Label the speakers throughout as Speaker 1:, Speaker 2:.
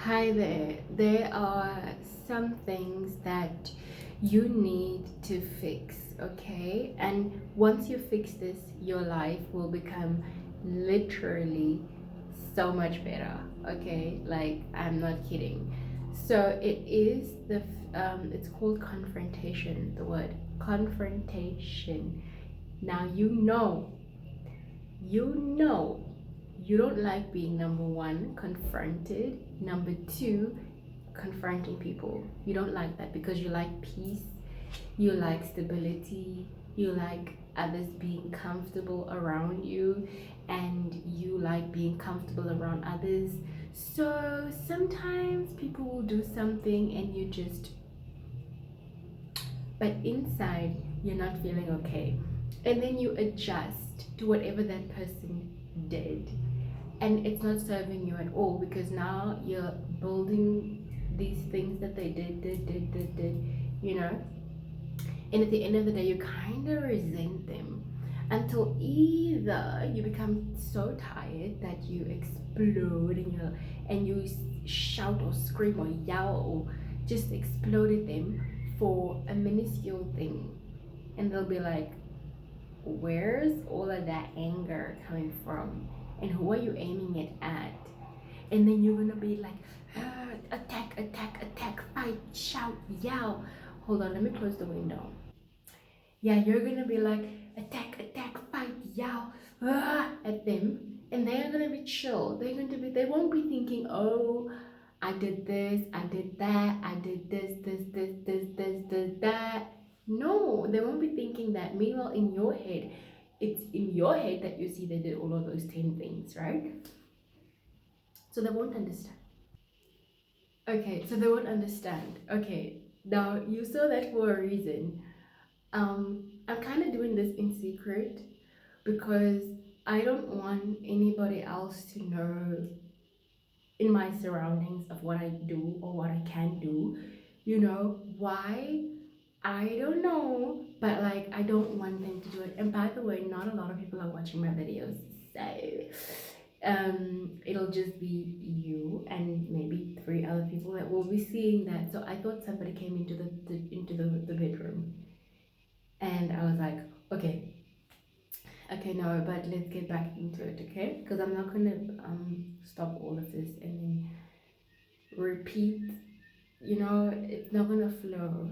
Speaker 1: Hi there. There are some things that you need to fix, okay? And once you fix this, your life will become literally so much better, okay? Like, I'm not kidding. So it is it's called confrontation, the word confrontation. Now you know you don't like being number one confronted, number two confronting people. You don't like that because you like peace, you like stability, you like others being comfortable around you, and you like being comfortable around others. So sometimes people will do something and you just, but inside you're not feeling okay, and then you adjust to whatever that person did, and it's not serving you at all because now you're building these things that they did, you know. And at the end of the day, you kind of resent them until either you become so tired that you explode and you shout or scream or yell or just explode at them for a minuscule thing, and they'll be like, where's all of that anger coming from, and who are you aiming it at? And then you're gonna be like, attack, attack, attack, fight, shout, yell. Hold on, let me close the window. Yeah, you're gonna be like, attack, attack, fight, yell, at them, and they're gonna be chill. They won't be thinking, oh, I did this, I did that, I did that. No, they won't be thinking that. Meanwhile, in your head, it's in your head that you see they did all of those 10 things, right? So they won't understand. Okay, so they won't understand. Okay, now you saw that for a reason. I'm kind of doing this in secret because I don't want anybody else to know in my surroundings of what I do or what I can do. You know why? I don't know, but like I don't want them to do it. And by the way, not a lot of people are watching my videos, so it'll just be you and maybe three other people that will be seeing that. So I thought somebody came into the bedroom, and I was like, okay, okay, no, but let's get back into it, okay? Because I'm not gonna stop all of this and then repeat. You know, it's not gonna flow.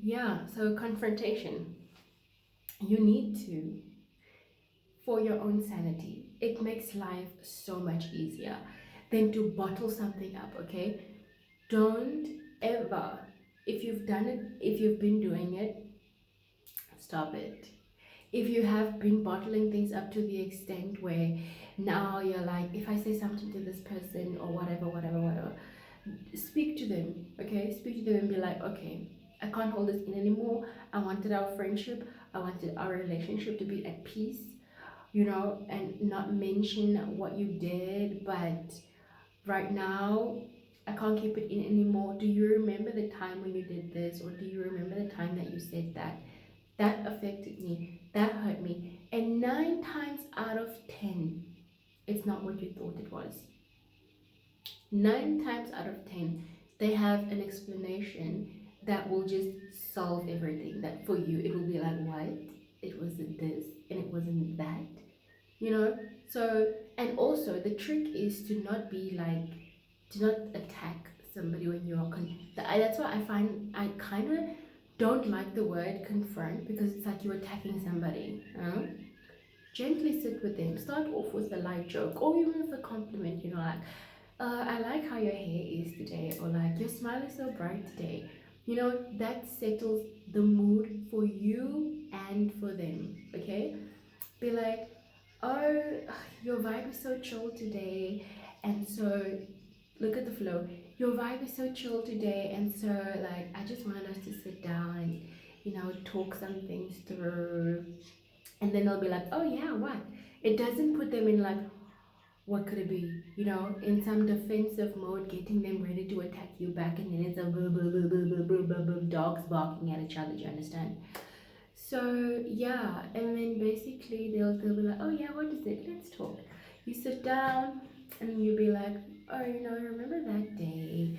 Speaker 1: Yeah. So confrontation. You need to, for your own sanity. It makes life so much easier than to bottle something up. Okay. Don't ever, if you've been doing it, stop it. If you have been bottling things up to the extent where now you're like, if I say something to this person or whatever, speak to them, okay? Speak to them and be like, okay, I can't hold this in anymore. I wanted our friendship, I wanted our relationship to be at peace, you know, and not mention what you did, but right now I can't keep it in anymore. Do you remember the time when you did this, or do you remember the time that you said that? That affected me, that hurt me. And 9 times out of 10, it's not what you thought it was. 9 times out of 10, they have an explanation that will just solve everything. That for you, it will be like, what? It wasn't this and it wasn't that, you know? So, and also the trick is to not be like, to not attack somebody when you're that's why I find I kind of don't like the word confront, because it's like you're attacking somebody. Gently sit with them. Start off with a light joke or even with a compliment, you know, like, I like how your hair is today, or like, your smile is so bright today. You know, that settles the mood for you and for them, okay? Be like, oh, your vibe is so chill today, and so look at the flow. Your vibe is so chill today, and so like, I just wanted us to sit down and, you know, talk some things through. And then they'll be like, oh yeah, what? It doesn't put them in like, what could it be? You know, in some defensive mode, getting them ready to attack you back, and then it's a blah, blah, blah, blah, blah, blah, blah, blah, dogs barking at each other. Do you understand? So yeah, and then basically they'll be like, oh yeah, what is it? Let's talk. You sit down, and you'll be like, oh, remember that day,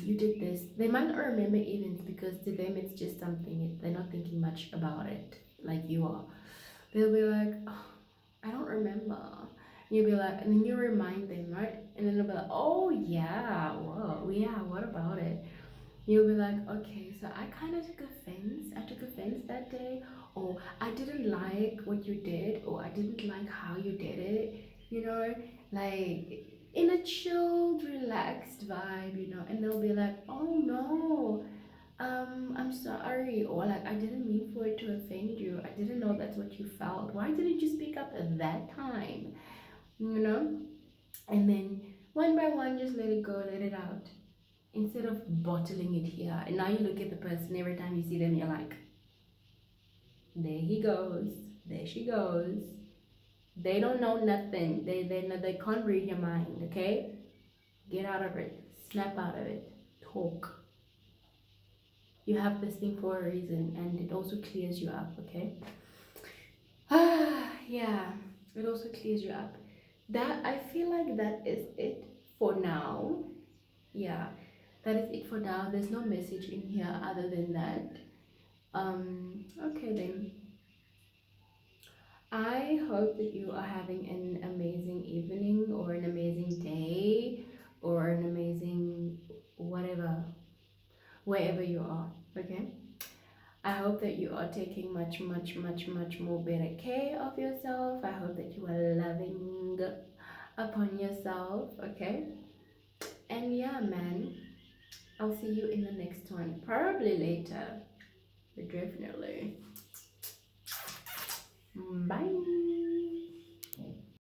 Speaker 1: you did this. They might not remember events because to them it's just something, they're not thinking much about it like you are. They'll be like, oh, I don't remember. You'll be like, and then you remind them, right? And then they'll be like, oh yeah, whoa, yeah, what about it? You'll be like, okay, so I kind of took offense. I took offense that day, or I didn't like what you did, or I didn't like how you did it, like in a chilled, relaxed vibe, and they'll be like, oh no, I'm sorry, or like, I didn't mean for it to offend you. I didn't know that's what you felt. Why didn't you speak up at that time? You know? And then one by one, just let it go, let it out instead of bottling it here. And now you look at the person every time you see them, you're like, there he goes, there she goes. They don't know nothing. They can't read your mind. Okay, get out of it. Snap out of it. Talk. You have this thing for a reason, and it also clears you up. Okay. Yeah, it also clears you up. That I feel like that is it for now. Yeah, that is it for now. There's no message in here other than that. Okay then. I hope that you are having an amazing evening or an amazing day or an amazing whatever, wherever you are. Okay. I hope that you are taking much, much, much, much more better care of yourself. I hope that you are loving upon yourself. Okay. And yeah, man, I'll see you in the next one. Probably later, but definitely. Bye.